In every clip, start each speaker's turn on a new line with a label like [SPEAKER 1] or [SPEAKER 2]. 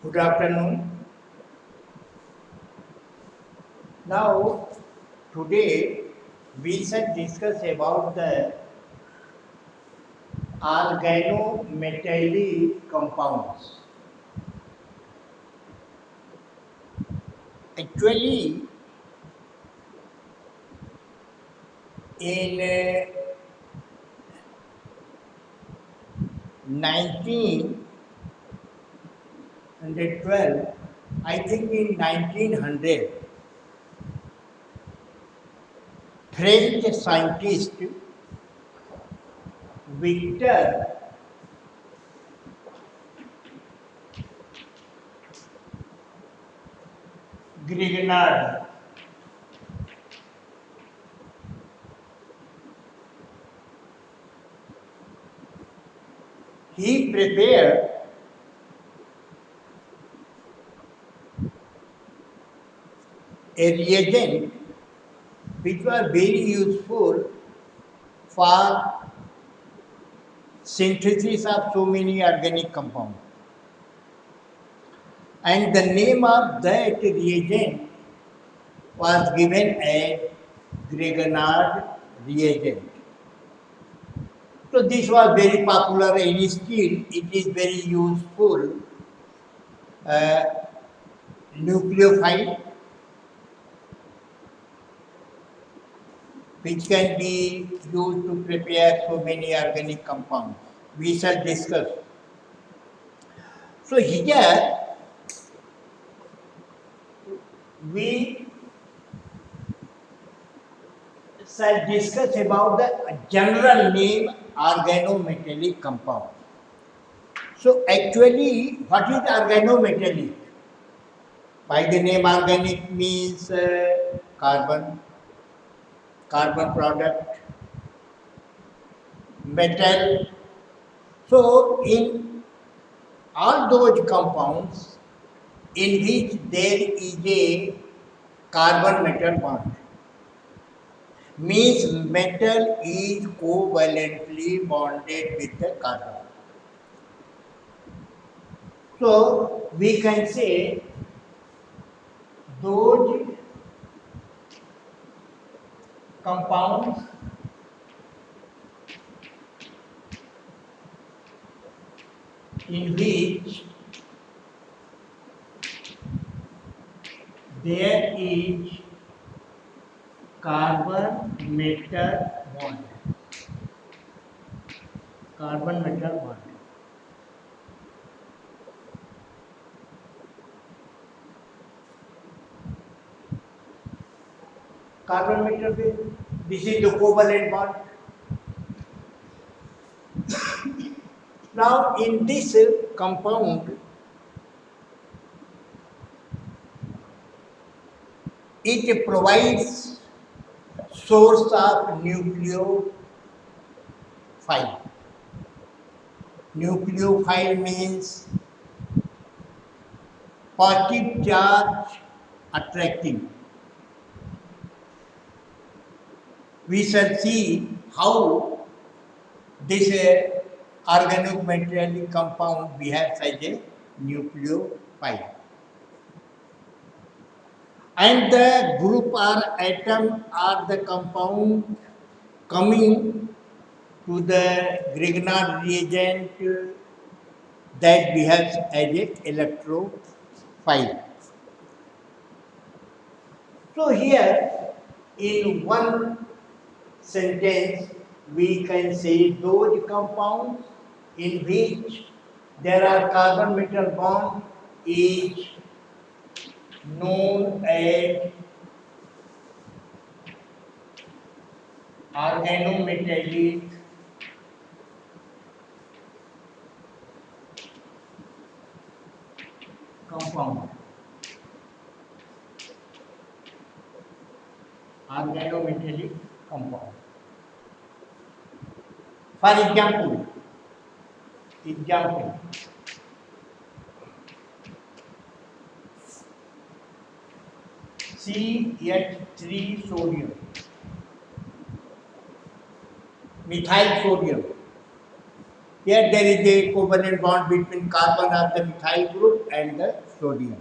[SPEAKER 1] Good afternoon. Now, today we shall discuss about the organometallic compounds. Actually, in 1912, I think in 1900, French scientist Victor Grignard, he prepared a reagent which was very useful for synthesis of so many organic compounds. And the name of that reagent was given as Grignard reagent. So this was very popular and still it is very useful uh, nucleophile which can be used to prepare so many organic compounds. We shall discuss. So here we shall discuss about the general name organometallic compound. So actually, what is organometallic? By the name organic means carbon, carbon product, metal. So in all those compounds in which there is a carbon metal bond, means metal is covalently bonded with the carbon. So we can say those compounds in which there is carbon metal bond. Carbon metal bond. Carbon metal bond. This is the covalent bond. Now in this compound, it provides source of nucleophile. Nucleophile means positive charge attracting. We shall see how this organometallic compound behaves as a nucleophile. And the group or atom or the compound coming to the Grignard reagent that behaves as a electrophile. So here in one sentence we can say those compounds in which there are carbon metal bond is known as organometallic compound. Organometallic compound. For example, CH3 sodium, methyl sodium. Here there is a covalent bond between carbon of the methyl group and the sodium.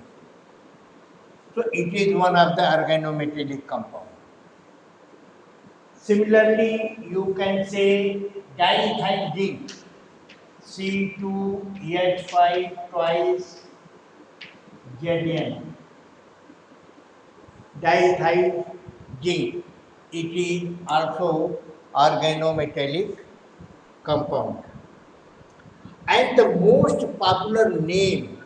[SPEAKER 1] So it is one of the organometallic compound. Similarly, you can say diethyl zinc, C2H5 twice Zn. Diethyl zinc. It is also organometallic compound. And the most popular name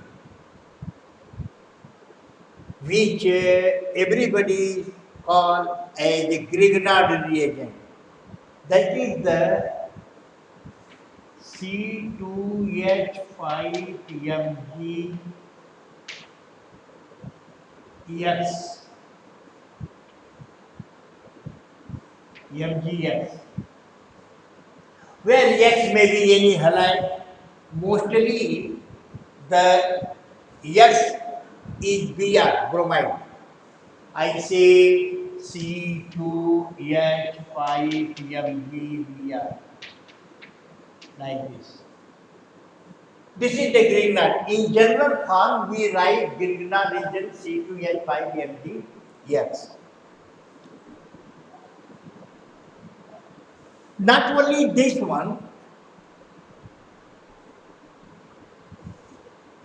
[SPEAKER 1] which everybody call as the Grignard reagent. That is the C2H5MgX, MgX, where X may be any halide. Mostly the X is Br, bromide. I say C2H5MgBr, like this. This is the Grignard. In general form, we write Grignard region C2H5MgX. Not only this one,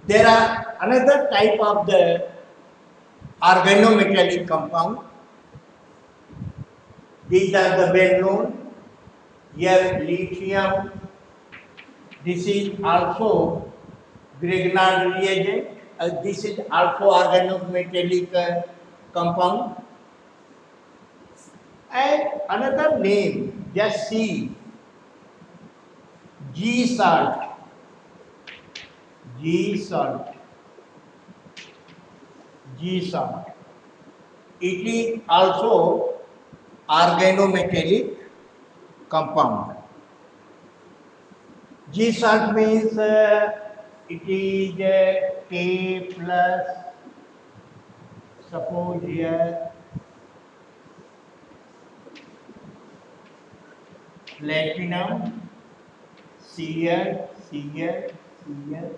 [SPEAKER 1] there are another type of the organometallic compound. These are the well known. Here, lithium. This is also Grignard reagent. This is also organometallic compound. And another name, just see, G salt. G salt. G salt. It is also organometallic compound. G salt means it is K plus, suppose here, platinum, Cl, Cl, Cl,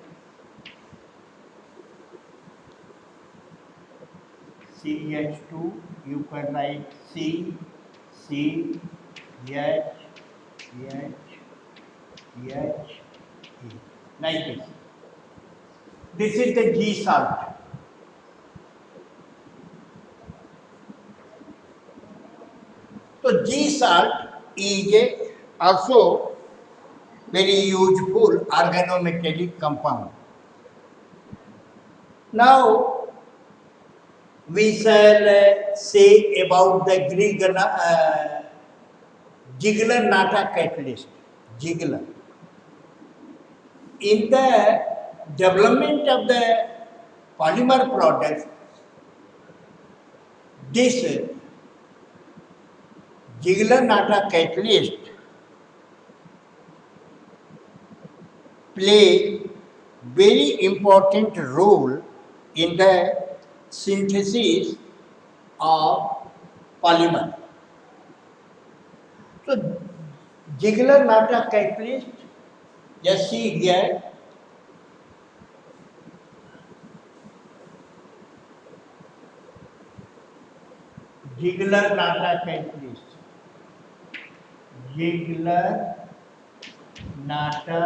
[SPEAKER 1] CH2, you can write C, C, H, H, H, E, like this. This is the G salt. So G salt is also very useful organometallic compound. Now we shall say about the Ziegler-Natta catalyst. Ziegler. In the development of the polymer products, this Ziegler-Natta catalyst play very important role in the synthesis of polymer. So Ziegler-Natta catalyst, just see here, Ziegler-Natta catalyst. Ziegler-Natta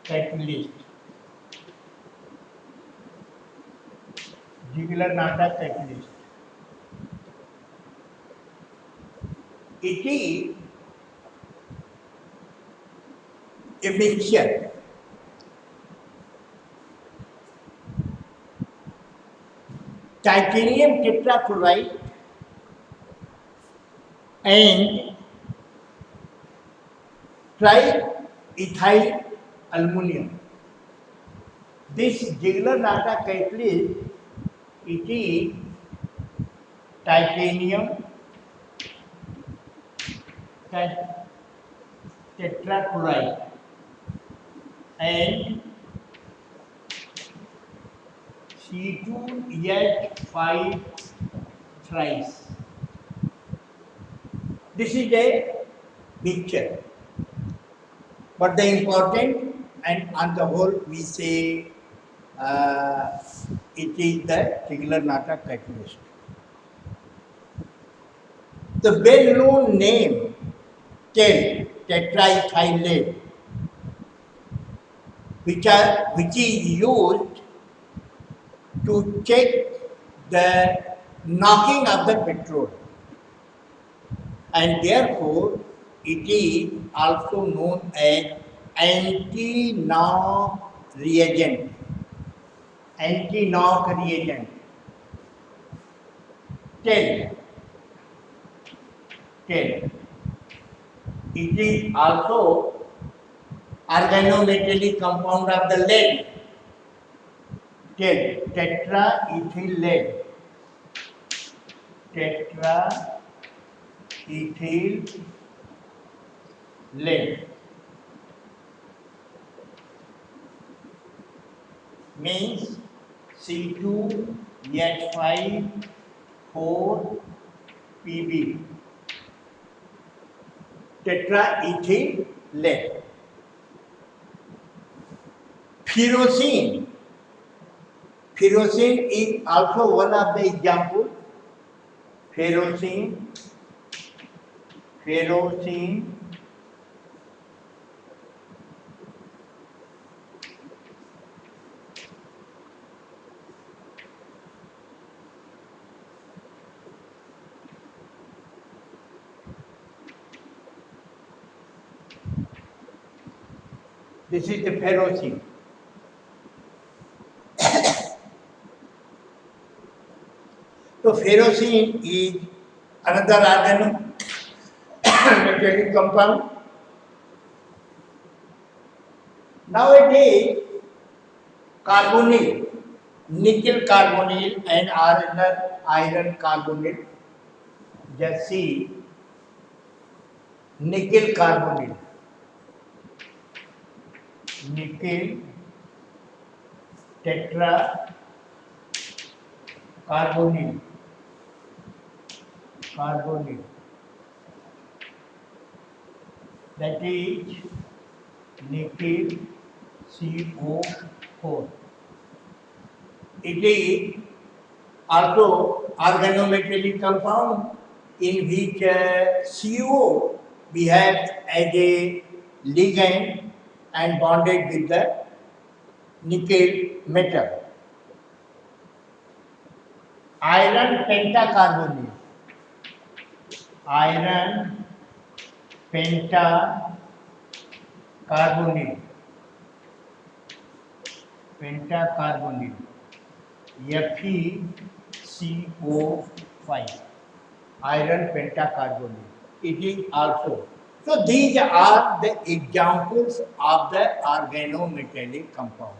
[SPEAKER 1] catalyst. Ziegler-Natta catalyst. It is a mixture titanium tetrachloride and triethyl aluminum. This Ziegler-Natta catalyst, it is titanium tetrachloride and C2H5 thrice. This is a mixture. But the important, and on the whole, we say uh, it is the Ziegler-Natta catalyst. The well-known name tetraethylate, which is used to check the knocking of the petrol, and therefore it is also known as anti-knock reagent. Anti-knock reagent. Tell, tell. It is also organometallic compound of the lead. Tell, tetraethyl lead. Tetraethyl lead means C2H5 4Pb. Tetraethyl lead. Ferrocene. Ferrocene is also one of the examples. Ferrocene. Ferrocene. This is the ferrocene. So ferrocene is another organometallic compound. Nowadays, carbonyl, nickel carbonyl and iron carbonyl. Just see nickel carbonyl, nickel tetra carbonyl, carbonyl. That is nickel CO4. It is also organometallic compound in which CO behaves as a ligand and bonded with the nickel metal. Iron pentacarbonyl, iron pentacarbonyl, pentacarbonyl, FeCO5, iron pentacarbonyl. It is also. So these are the examples of the organometallic compound.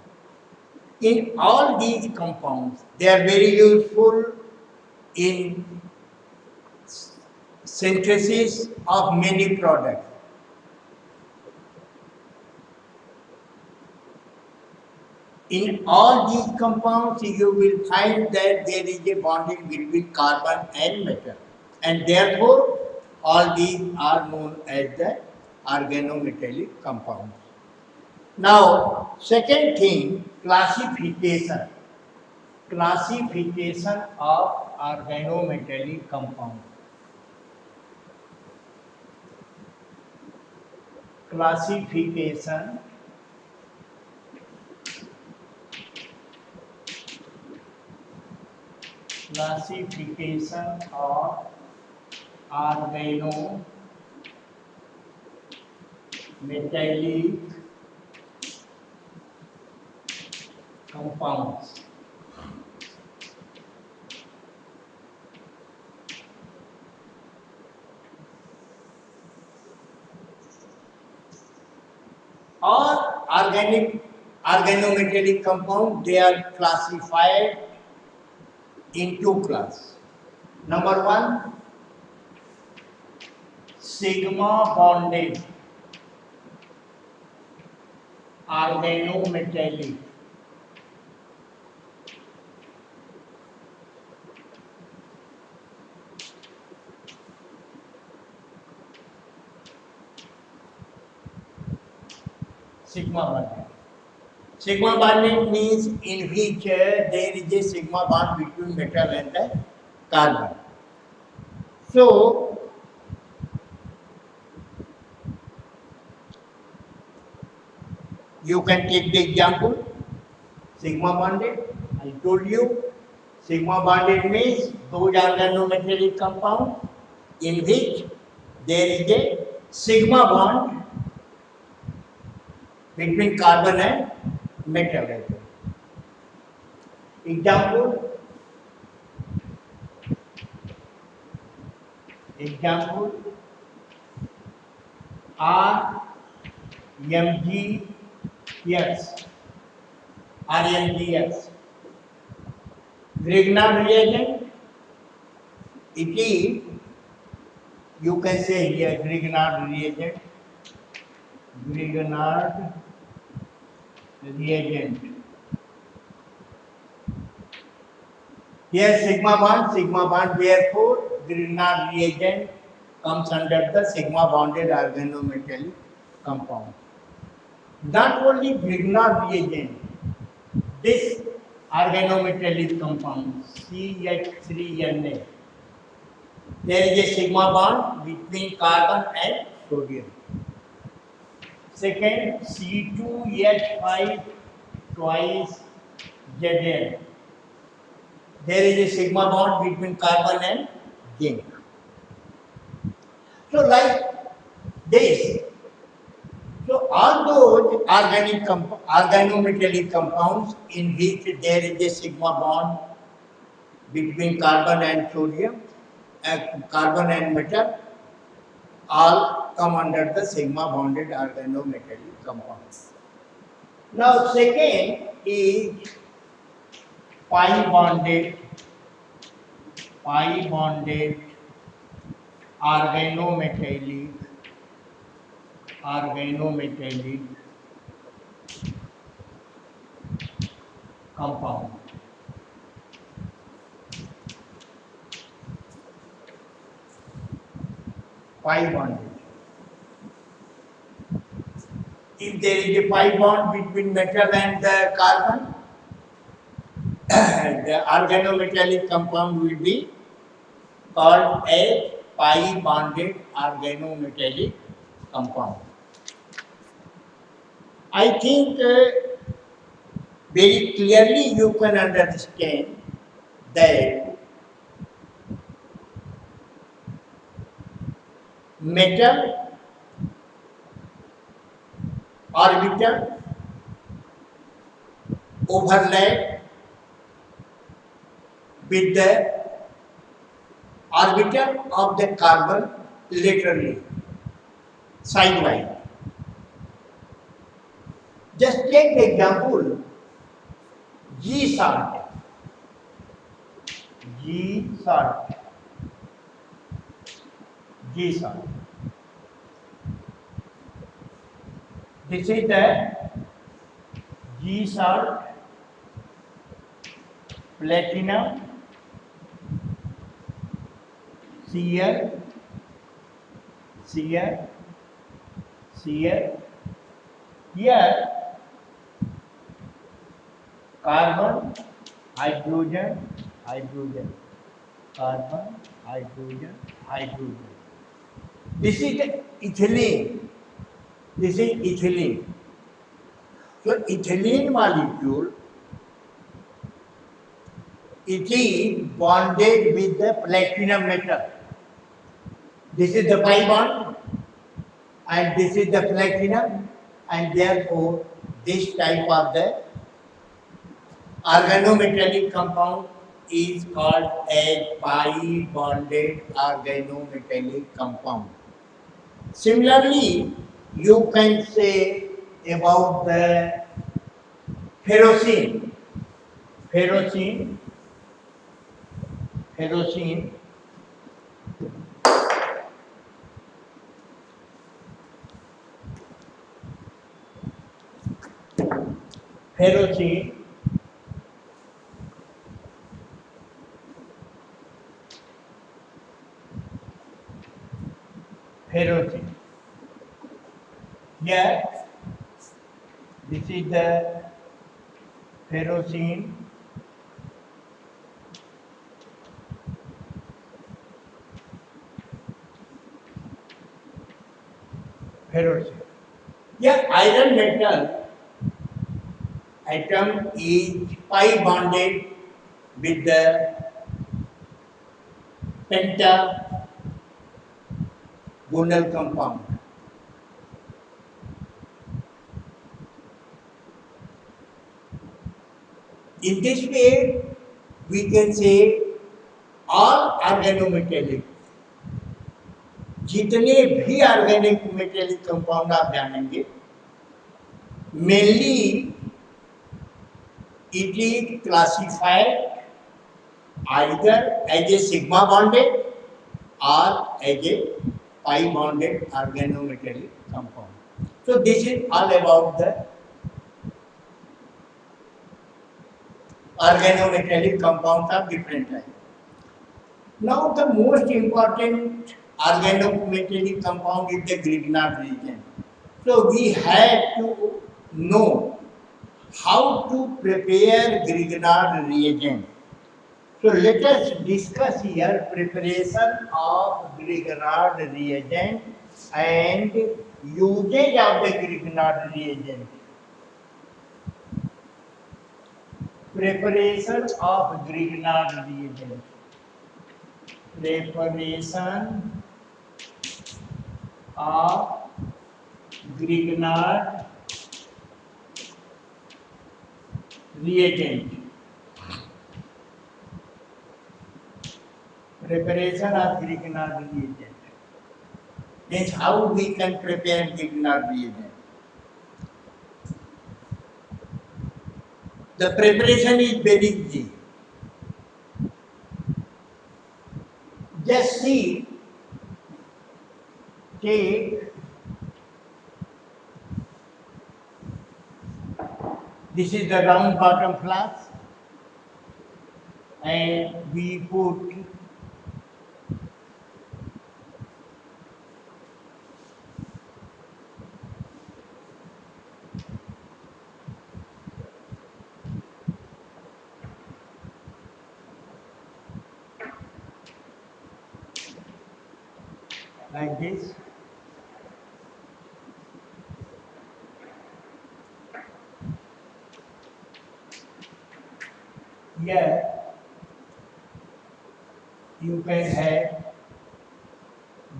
[SPEAKER 1] In all these compounds, they are very useful in synthesis of many products. In all these compounds, you will find that there is a bonding between carbon and metal, and therefore all these are known as the organometallic compounds. Now, second thing, classification. Classification of organometallic compounds. Classification of organometallic compounds. All organometallic compounds, they are classified in two classes. Number one, sigma bonded organometallic. sigma bonded. Sigma bonded means in which there is a sigma bond between metal and the carbon. So, you can take the example sigma bonded. I told you sigma bonded means those organometallic compound in which there is a sigma bond between carbon and metal. Example, example RMgX, RMgX. Grignard reagent, it is, you can say here Grignard reagent, Grignard reagent. Here sigma bond, therefore Grignard reagent comes under the sigma bonded organometallic compound. Not only Grignard reagent, this organometallic compound CH3Na, there is a sigma bond between carbon and sodium. Second, C2H5 twice Zn. There is a sigma bond between carbon and zinc. So like this, so all those organometallic compounds in which there is a sigma bond between carbon and sodium, carbon and metal, all come under the sigma bonded organometallic compounds. Now second is pi bonded organometallic compound. Pi bonded. If there is a pi bond between metal and the carbon, the organometallic compound will be called a pi bonded organometallic compound. I think very clearly you can understand that metal orbital overlap with the orbital of the carbon laterally, sidewise. Just take the example G salt. G salt. G salt. This is the G salt, platinum, Cl, Cl, Cl. Here carbon, hydrogen, hydrogen, carbon, hydrogen, hydrogen. This is the ethylene. This is ethylene. So ethylene molecule, it is bonded with the platinum metal. This is the pi bond and this is the platinum, and therefore this type of the organometallic compound is called a pi bonded organometallic compound. Similarly, you can say about the ferrocene. Ferrocene Here This is the ferrocene. Ferrocene. Yeah, iron metal atom is pi bonded with the pentagonal compound. In this way, we can say all organometallic, जितने भी organic metallic compound आप जानेंगे, mainly it is classified either as a sigma bonded or as a pi bonded organometallic compound. So this is all about the organometallic compounds of different types. Now the most important organometallic compound is the Grignard reagent. So we have to know how to prepare Grignard reagent. So let us discuss here preparation of Grignard reagent and usage of the Grignard reagent. Preparation of Grignard reagent. Preparation of Grignard reagent. Preparation of Grignard reagent. Means how we can prepare Grignard reagent. The preparation is very easy. Just see, take this is the round bottom flask and we put like this. Here you can have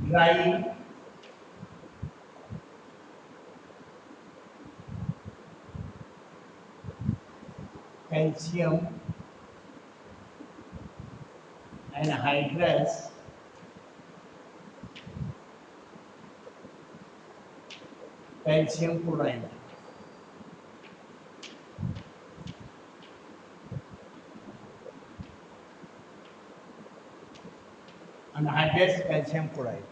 [SPEAKER 1] dry calcium anhydrous calcium chloride. Anhydrous calcium chloride.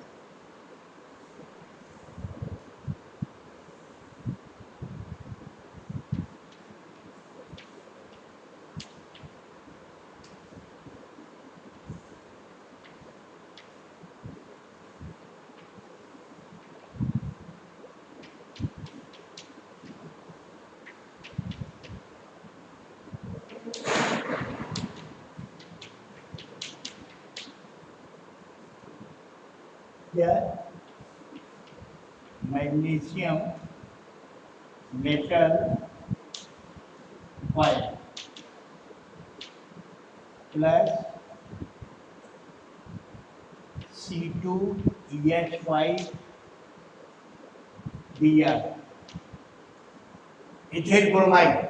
[SPEAKER 1] Here magnesium metal white plus C2H5 Br ethyl bromide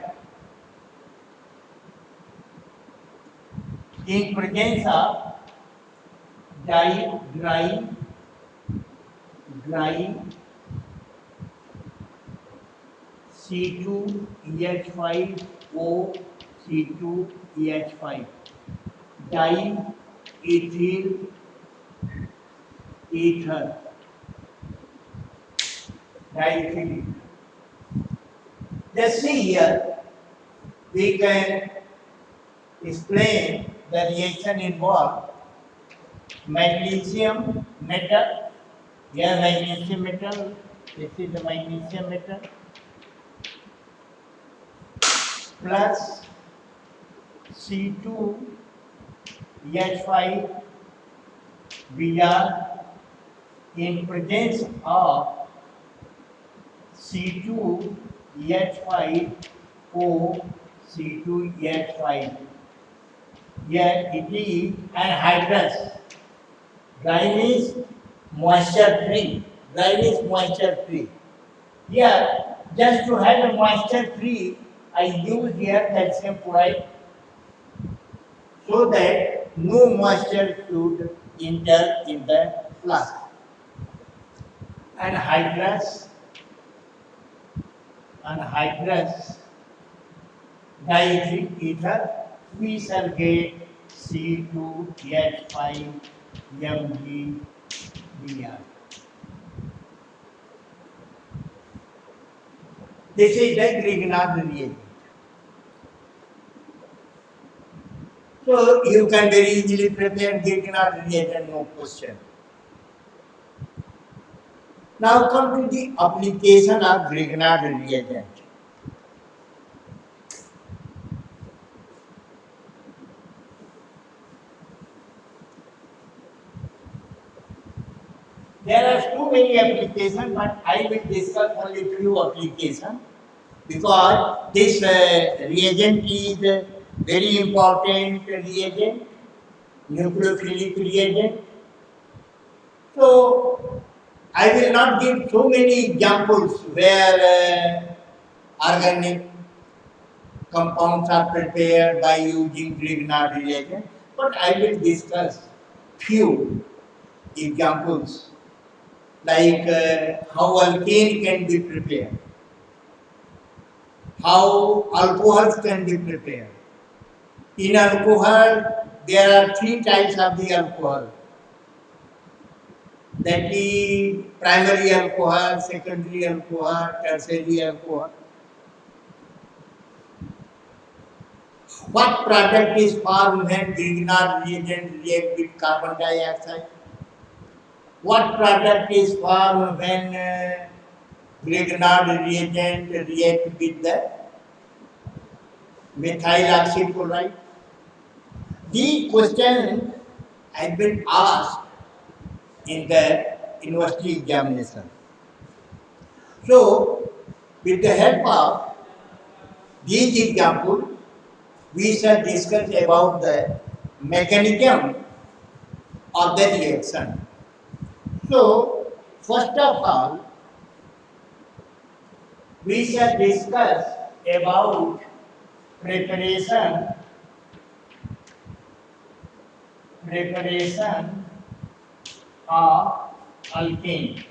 [SPEAKER 1] in presence of dry C2H5O C2H5 diethyl ether diethyl ether. Just see here, we can explain the reaction involved. Magnesium metal, here magnesium metal, this is the magnesium metal, plus C2H5 Br in presence of C2H5O C2H5. Here it is anhydrous. Brine is moisture free. Brine is moisture free. Here, just to have a moisture free, I use here calcium chloride so that no moisture should enter in the flask. Anhydrous diethyl ether, we shall get C2H5MgBr. This is the Grignard reagent. So you can very easily prepare Grignard reagent, no question. Now come to the application of Grignard reagent. There are too many applications, but I will discuss only few applications because this reagent is a very important reagent, nucleophilic reagent. So I will not give so many examples where organic compounds are prepared by using Grignard reagent, but I will discuss few examples like how alkane can be prepared, how alcohols can be prepared. In alcohol, there are three types of the alcohol. That is primary alcohol, secondary alcohol, tertiary alcohol. What product is formed when Grignard reagent react with carbon dioxide? What product is formed when Grignard reagent react with the methyl oxychloride? These questions have been asked in the university examination. So, with the help of these examples, we shall discuss about the mechanism of the reaction. So, first of all, we shall discuss about preparation of alkane.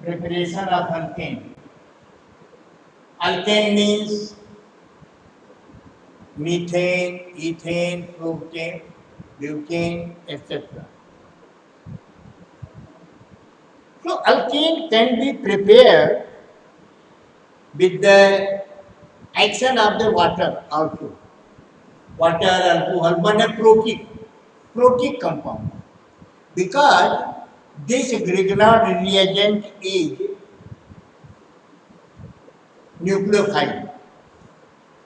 [SPEAKER 1] Preparation of alkane. Alkane means methane, ethane, propane, butane, etc. So alkane can be prepared with the action of the water also. Water, alcohol, but a protic compound. Because this Grignard reagent is nucleophile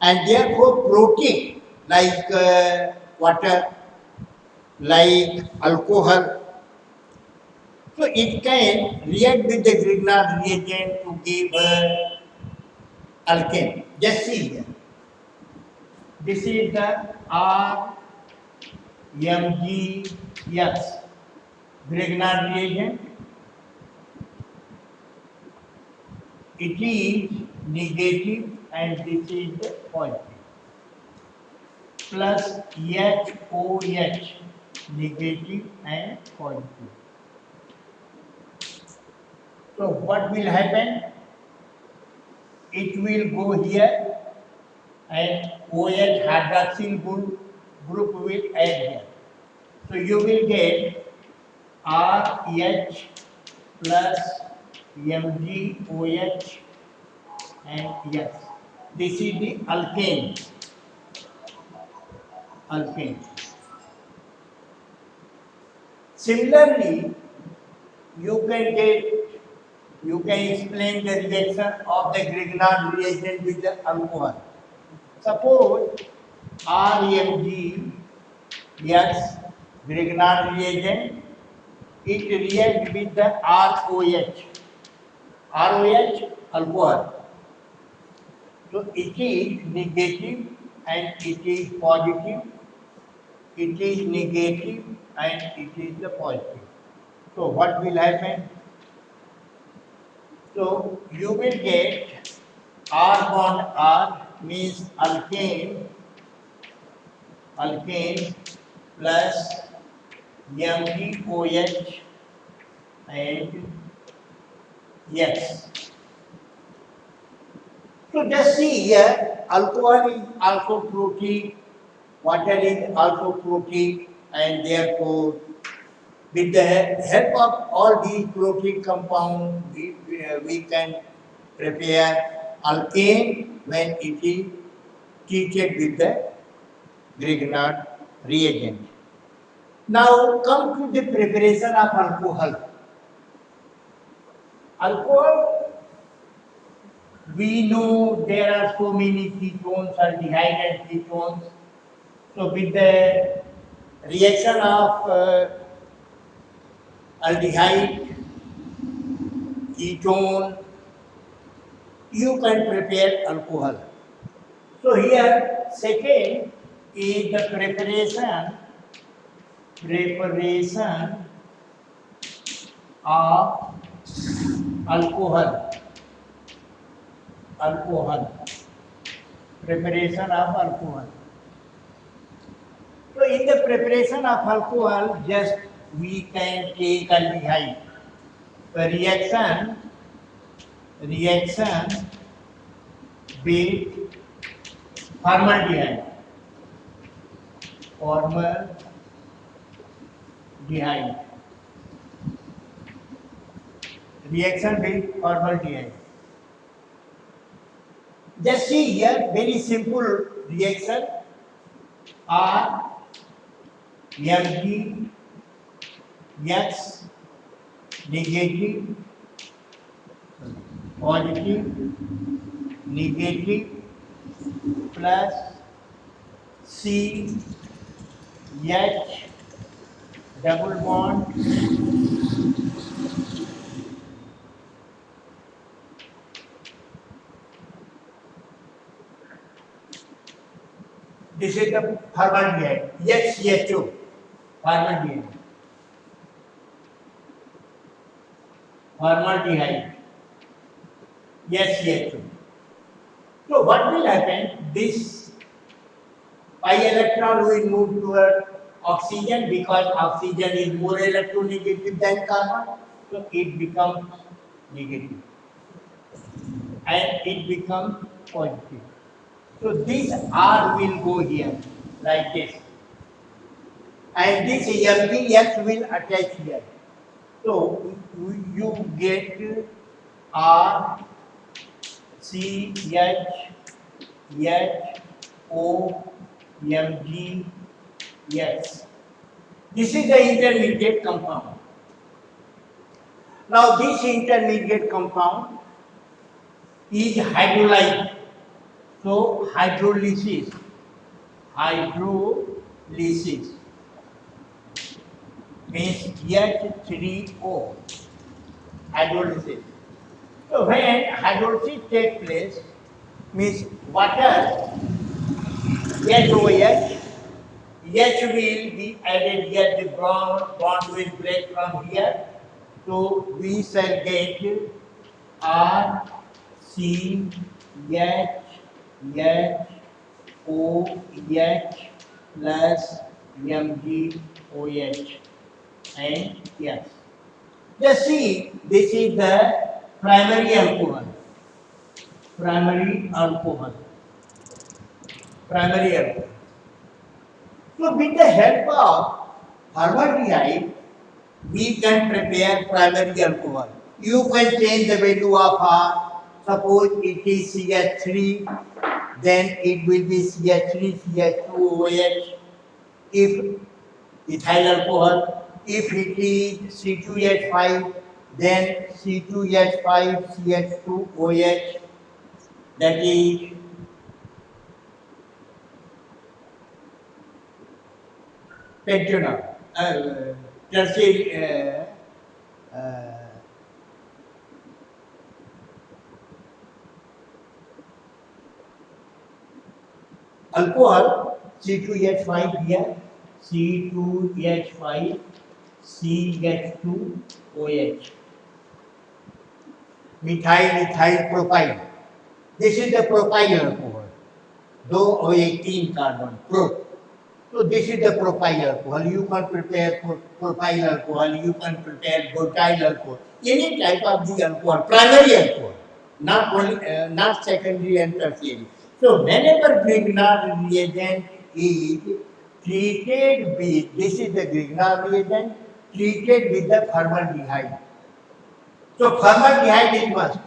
[SPEAKER 1] and therefore protic like water, like alcohol. So it can react with the Grignard reagent to give alkane. Just see here. This is the RMgX Grignard reagent. It is negative and this is the positive. Plus HOH negative and positive. So what will happen? It will go here and OH hydroxyl group will add here. So you will get RH plus MgOH and yes. This is the alkane. Similarly, you can get You can explain the reaction of the Grignard reagent with the alcohol. Suppose RMG, yes, Grignard reagent, it reacts with the ROH. ROH, alcohol. So it is negative and it is positive. It is negative and it is the positive. So what will happen? So you will get R bond R means alkane plus MgOH and X. So just see here, alcohol is also protein, water is also protein, and therefore with the help of all these protein compounds, we can prepare alkane when it is treated with the Grignard reagent. Now come to the preparation of alcohol. Alcohol, we know there are so many ketones, aldehyde and ketones. So with the reaction of aldehyde, ketone, you can prepare alcohol. So here, second is the preparation of alcohol. Preparation of alcohol. So in the preparation of alcohol, just we can take aldehyde. The reaction with formaldehyde. Formaldehyde. Reaction with formaldehyde. Just see here, very simple reaction. R, Mg, X, negative, positive, negative, plus C, H, double bond, this is the formaldehyde, HCHO, formaldehyde, HCHO. So what will happen? This pi electron will move toward oxygen because oxygen is more electronegative than carbon, so it becomes negative and it becomes positive. So this R will go here like this, and this MgX will attach here. So you get R C H O Mg X. This is the intermediate compound. Now this intermediate compound is hydrolyzed. So hydrolysis means H3O, hydrolysis. So when hydrolysis takes place, means water HOH, H will be added here, the bond will break from here. So we shall get R C H H O H plus MgOH and yes. Just see, this is the primary alcohol. Primary alcohol. So with the help of formaldehyde, we can prepare primary alcohol. You can change the value of R. Suppose it is CH3, then it will be CH3, CH2OH. If ethyl alcohol, if it is C2H5, then C2H5CH2OH, that is pentanol, tertiary alcohol, C2H5 here, C2H5 CH2OH, methyl propyl. This is the propyl alcohol, though O18 carbon, pro. So this is the propyl alcohol. You can prepare propyl alcohol, you can prepare butyl alcohol, any type of the alcohol, primary alcohol, not secondary and tertiary. So whenever Grignard reagent is treated with, this is the Grignard reagent, treated with the formaldehyde. So formaldehyde is must.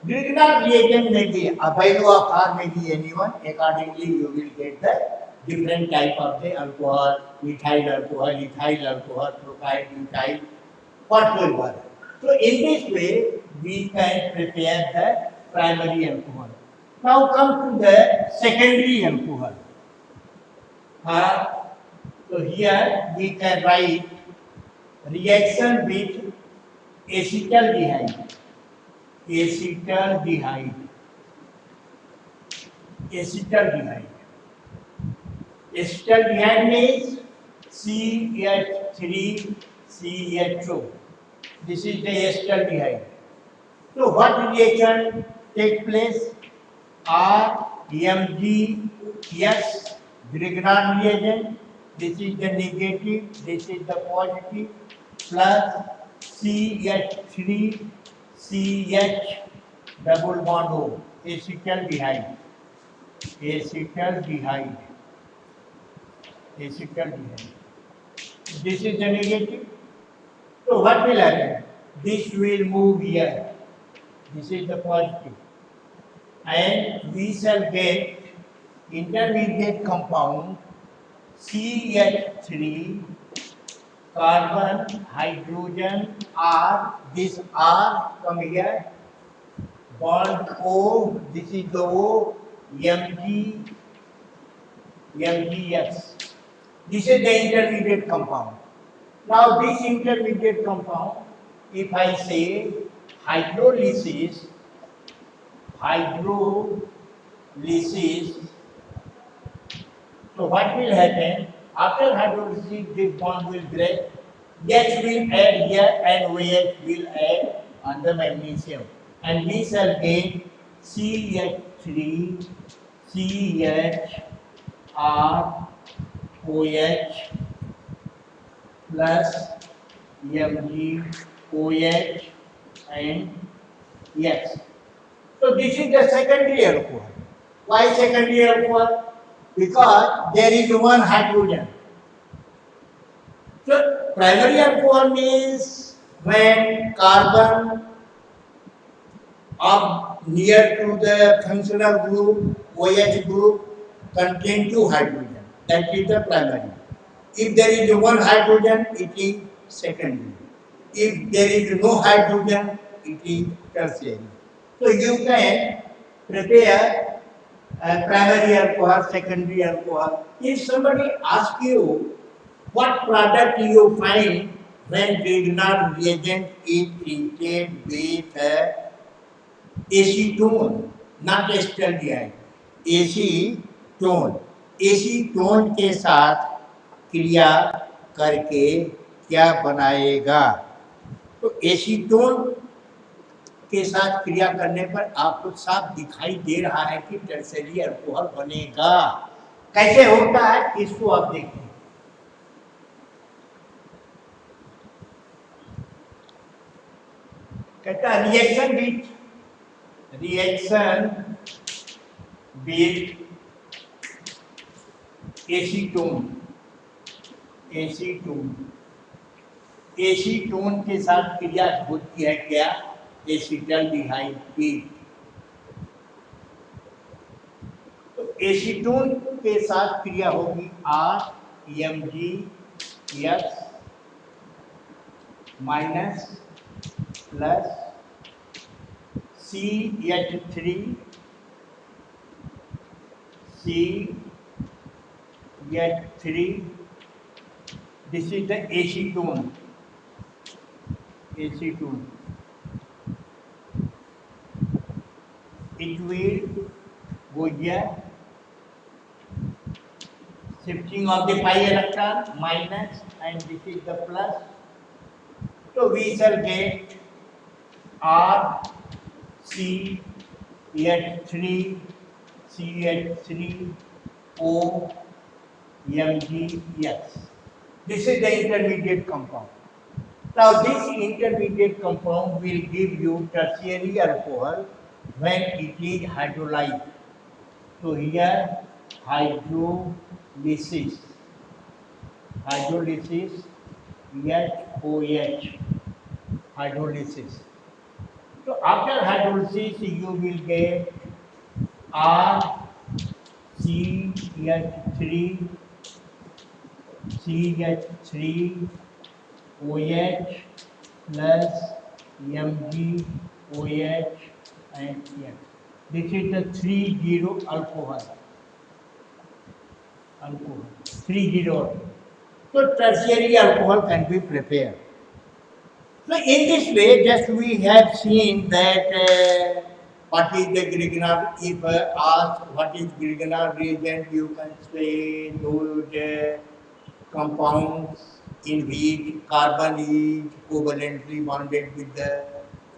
[SPEAKER 1] Grignard reagent may be Abino may be anyone. Accordingly, you will get the different type of the alcohol, methyl alcohol, ethyl alcohol, propyl, butyl, whatsoever. So in this way, we can prepare the primary alcohol. Now come to the secondary alcohol. So here we can write reaction with acetaldehyde. Acetaldehyde. Acetaldehyde. Acetaldehyde means CH3CHO. This is the acetaldehyde. So what reaction take place? RMgS, Grignard reagent. This is the negative, this is the positive, plus CH3CH double bond O, acetaldehyde. Acetaldehyde. Acetaldehyde. This is the negative. So what will happen? This will move here. This is the positive. And we shall get intermediate compound CH3 carbon, hydrogen, R, this R come here, bond O, this is the O, MgS. This is the intermediate compound. Now this intermediate compound, if I say hydrolysis, so what will happen? After hydrolysis, this bond will break. H will add here and OH will add on the magnesium. And we shall get CH3, CH, R, OH plus Mg, OH and X. So this is the secondary alcohol. Why secondary alcohol? Because there is one hydrogen. So primary alcohol means when carbon of near to the functional group, OH group, contain two hydrogen. That is the primary. If there is one hydrogen, it is secondary. If there is no hydrogen, it is tertiary. So you can prepare primary alcohol, secondary alcohol. If somebody asks you what product you find when Grignard reagent is treated with acetone, not acetaldehyde, acetone. Acetone के साथ क्रिया करके क्या बनाएगा? तो acetone के साथ क्रिया करने पर आपको साफ दिखाई दे रहा है कि टर्सरी अल्कोहल बनेगा। कैसे होता है इसको आप देखिए। कहता है रिएक्शन विथ एसीटोन के साथ क्रिया होती है क्या? एसिटाल्डिहाइड की। तो एसीटोन के साथ क्रिया होगी RMgS minus plus CH3 CH3. This is the acetone. Acetone. It will go here, shifting of the pi electron minus, and this is the plus. So we shall get R C H3 CH3 O MgX. This is the intermediate compound. Now this intermediate compound will give you tertiary alcohol when it is hydrolyzed. So here hydrolysis, hydrolysis HOH, hydrolysis. So after hydrolysis you will get RCH3 CH3 OH plus MgOH and X. This is the 3-0 alcohol. 3-0. So tertiary alcohol can be prepared. So in this way, just we have seen that what is the Grignard. If asked what is Grignard reagent, you can say those compounds in which carbon is covalently bonded with the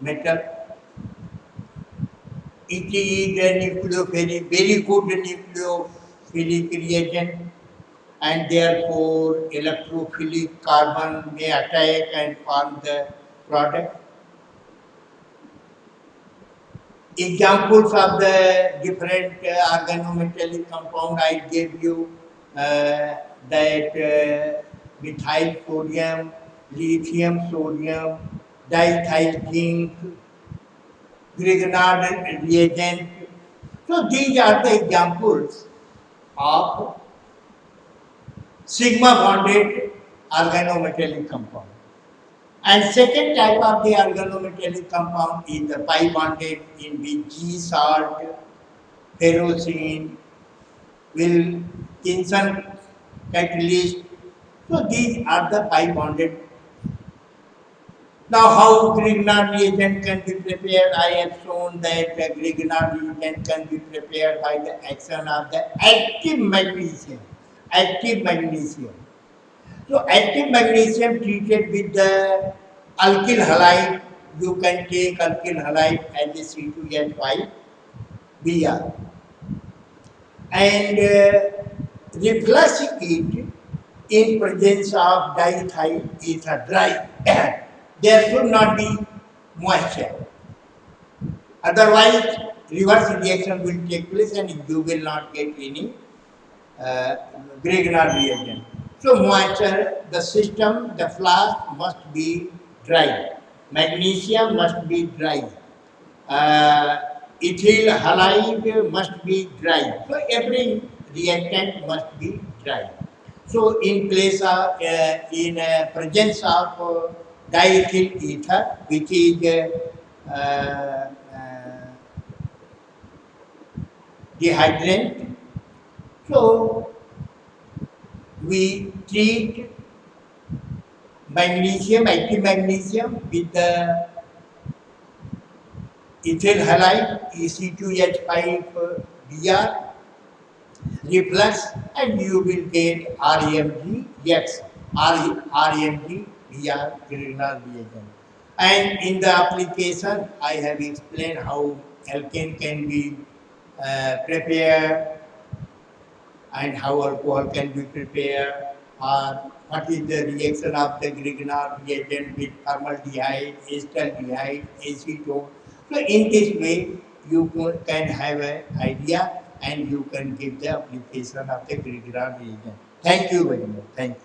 [SPEAKER 1] metal. It is a nucleophilic, very good nucleophilic reagent, and therefore electrophilic carbon may attack and form the product. Examples of the different organometallic compound I gave you, that methyl sodium, lithium sodium, diethyl zinc, Grignard reagent. So these are the examples of sigma bonded organometallic compound. And second type of the organometallic compound is the pi bonded, in which G salt, ferrocene, Wilkinson catalyst. So these are the pi bonded. Now how Grignard reagent can be prepared? I have shown that the Grignard reagent can be prepared by the action of the active magnesium. Active magnesium. So active magnesium treated with the alkyl halide, you can take alkyl halide as a C2H5 Br and replace it in presence of diethyl ether dry. There should not be moisture. Otherwise, reverse reaction will take place and you will not get any Grignard reagent. So moisture, the system, the flask must be dry. Magnesium must be dry. Ethyl halide must be dry. So every reactant must be dry. So in place of, in presence of diethyl ether, which is dehydrant, so we treat magnesium, active magnesium with the ethyl halide EC2H5Br reflux, and you will get REMG, yes, REMG Br Grignard reagent. And in the application, I have explained how alkane can be prepared and how alcohol can be prepared, or what is the reaction of the Grignard reagent with formaldehyde, acetaldehyde, acetone. So in this way, you can have an idea and you can give the application of the Grignard reagent. Thank you very much. Thank you.